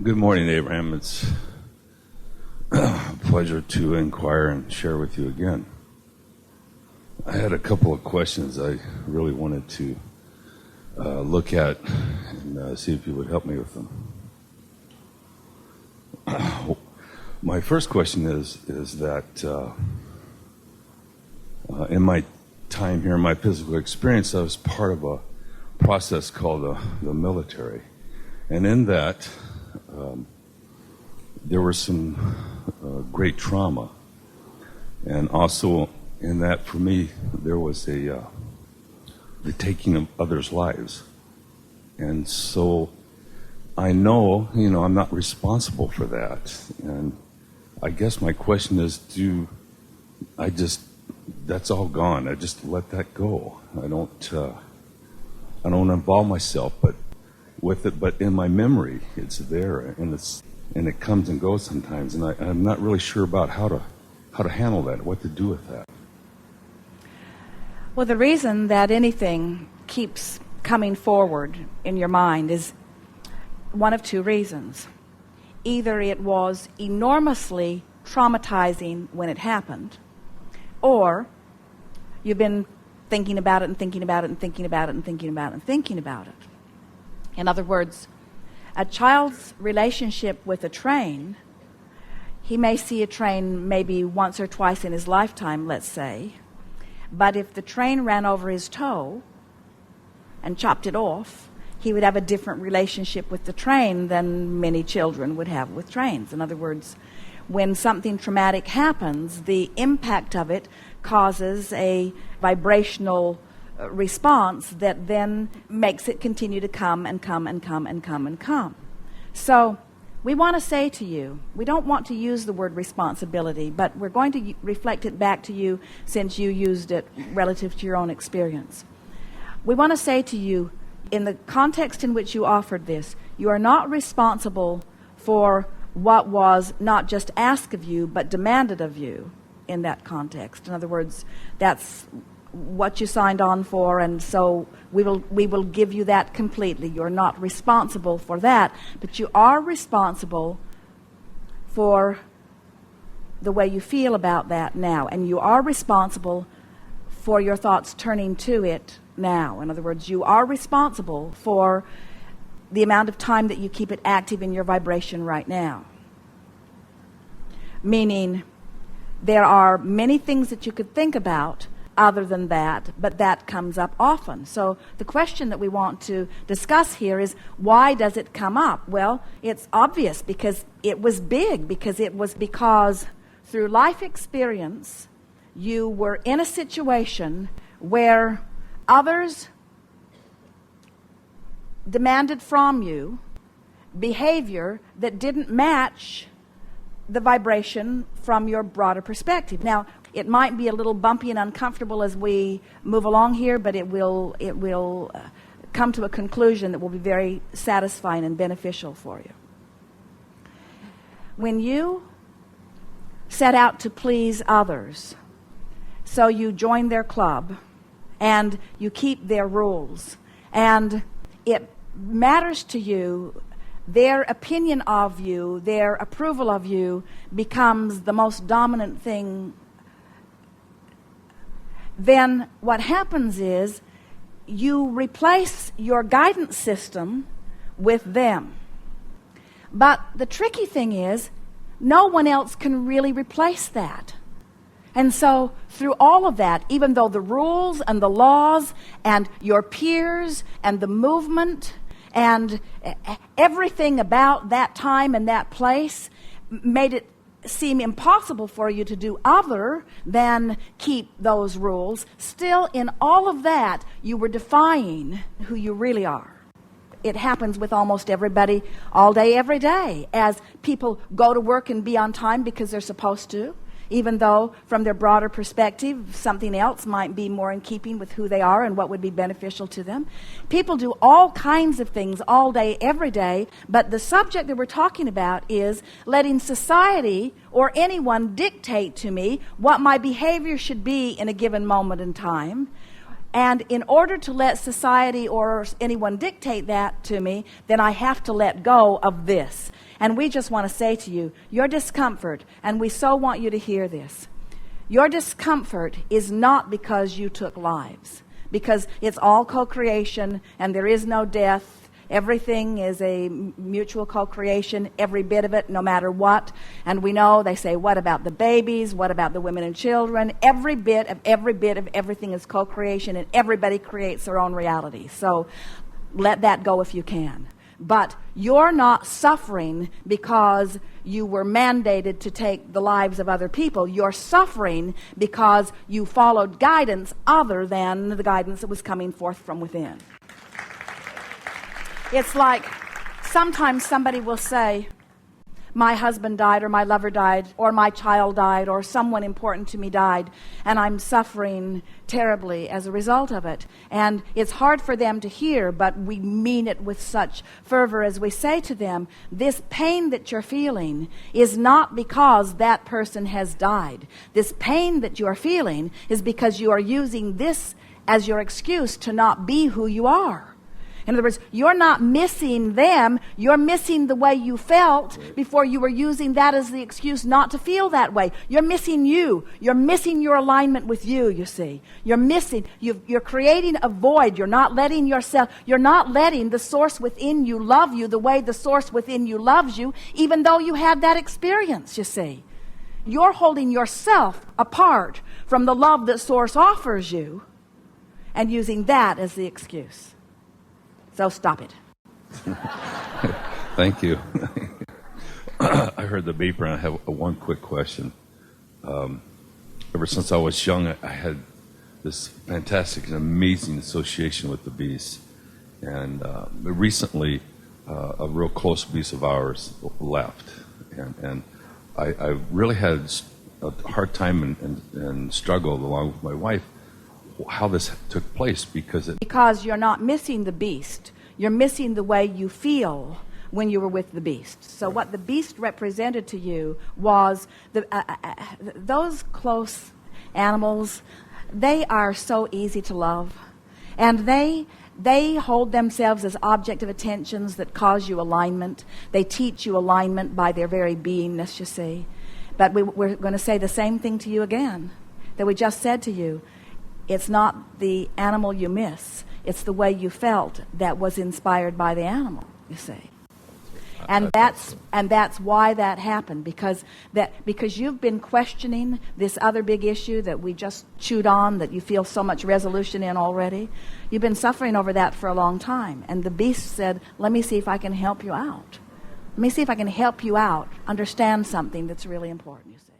Good morning, Abraham. It's a pleasure to inquire and share with you again. I had a couple of questions I really wanted to look at and see if you would help me with them. My first question is that in my time here, my physical experience, I was part of a process called the military. And in that, there was some great trauma. And also in that, for me, there was the taking of others' lives. And so I know, I'm not responsible for that. And I guess my question is, that's all gone. I just let that go. I don't involve myself with it, but in my memory, it's there, and it comes and goes sometimes, and I'm not really sure about how to handle that, what to do with that. Well, the reason that anything keeps coming forward in your mind is one of two reasons. Either it was enormously traumatizing when it happened, or you've been thinking about it and thinking about it and thinking about it and thinking about it and thinking about it. In other words, a child's relationship with a train, he may see a train maybe once or twice in his lifetime, let's say, but if the train ran over his toe and chopped it off, he would have a different relationship with the train than many children would have with trains. In other words, when something traumatic happens, the impact of it causes a vibrational response that then makes it continue to come and come and come and come and come. So we want to say to you, we don't want to use the word responsibility, but we're going to reflect it back to you since you used it relative to your own experience. We want to say to you, in the context in which you offered this, you are not responsible for what was not just asked of you, but demanded of you in that context. In other words, that's what you signed on for, and so we will give you that completely. You're not responsible for that, but you are responsible for the way you feel about that now, and you are responsible for your thoughts turning to it now. In other words, you are responsible for the amount of time that you keep it active in your vibration right now. Meaning, there are many things that you could think about other than that, but that comes up often. So the question that we want to discuss here is, why does it come up? Well, it's obvious because it was big, because through life experience, you were in a situation where others demanded from you behavior that didn't match the vibration from your broader perspective. Now, it might be a little bumpy and uncomfortable as we move along here, but it will come to a conclusion that will be very satisfying and beneficial for you. When you set out to please others, so you join their club and you keep their rules, and it matters to you, their opinion of you, their approval of you becomes the most dominant thing, then what happens is you replace your guidance system with them. But the tricky thing is, no one else can really replace that. And so through all of that, even though the rules and the laws and your peers and the movement and everything about that time and that place made it seem impossible for you to do other than keep those rules, still in all of that, you were defying who you really are. It happens with almost everybody all day, every day, as people go to work and be on time because they're supposed to, even though from their broader perspective, something else might be more in keeping with who they are and what would be beneficial to them. People do all kinds of things all day, every day, but the subject that we're talking about is letting society or anyone dictate to me what my behavior should be in a given moment in time. And in order to let society or anyone dictate that to me, then I have to let go of this. And we just want to say to you, your discomfort, and we so want you to hear this, your discomfort is not because you took lives, because it's all co-creation and there is no death. Everything is a mutual co-creation, every bit of it, no matter what. And we know, they say, what about the babies? What about the women and children? Every bit of everything is co-creation, and everybody creates their own reality. So let that go if you can. But you're not suffering because you were mandated to take the lives of other people. You're suffering because you followed guidance other than the guidance that was coming forth from within. It's like sometimes somebody will say, my husband died, or my lover died, or my child died, or someone important to me died, and I'm suffering terribly as a result of it. And it's hard for them to hear, but we mean it with such fervor as we say to them, this pain that you're feeling is not because that person has died. This pain that you're feeling is because you are using this as your excuse to not be who you are. In other words, you're not missing them, you're missing the way you felt before you were using that as the excuse not to feel that way. You're missing you. You're missing your alignment with you see. You're creating a void. You're not letting the source within you love you the way the source within you loves you, even though you had that experience, you see. You're holding yourself apart from the love that source offers you and using that as the excuse. So stop it. Thank you. I heard the beeper, and I have one quick question. Ever since I was young, I had this fantastic and amazing association with the beast. And recently, a real close beast of ours left. And I really had a hard time and struggled along with my wife how this took place, because you're not missing the beast, you're missing the way you feel when you were with the beast. So what the beast represented to you was those close animals. They are so easy to love, and they hold themselves as object of attentions that cause you alignment. They teach you alignment by their very beingness, you see. But we're going to say the same thing to you again that we just said to you. It's not the animal you miss. It's the way you felt that was inspired by the animal, you see. And that's why that happened, because you've been questioning this other big issue that we just chewed on, that you feel so much resolution in already. You've been suffering over that for a long time. And the beast said, let me see if I can help you out. Let me see if I can help you out understand something that's really important, you see.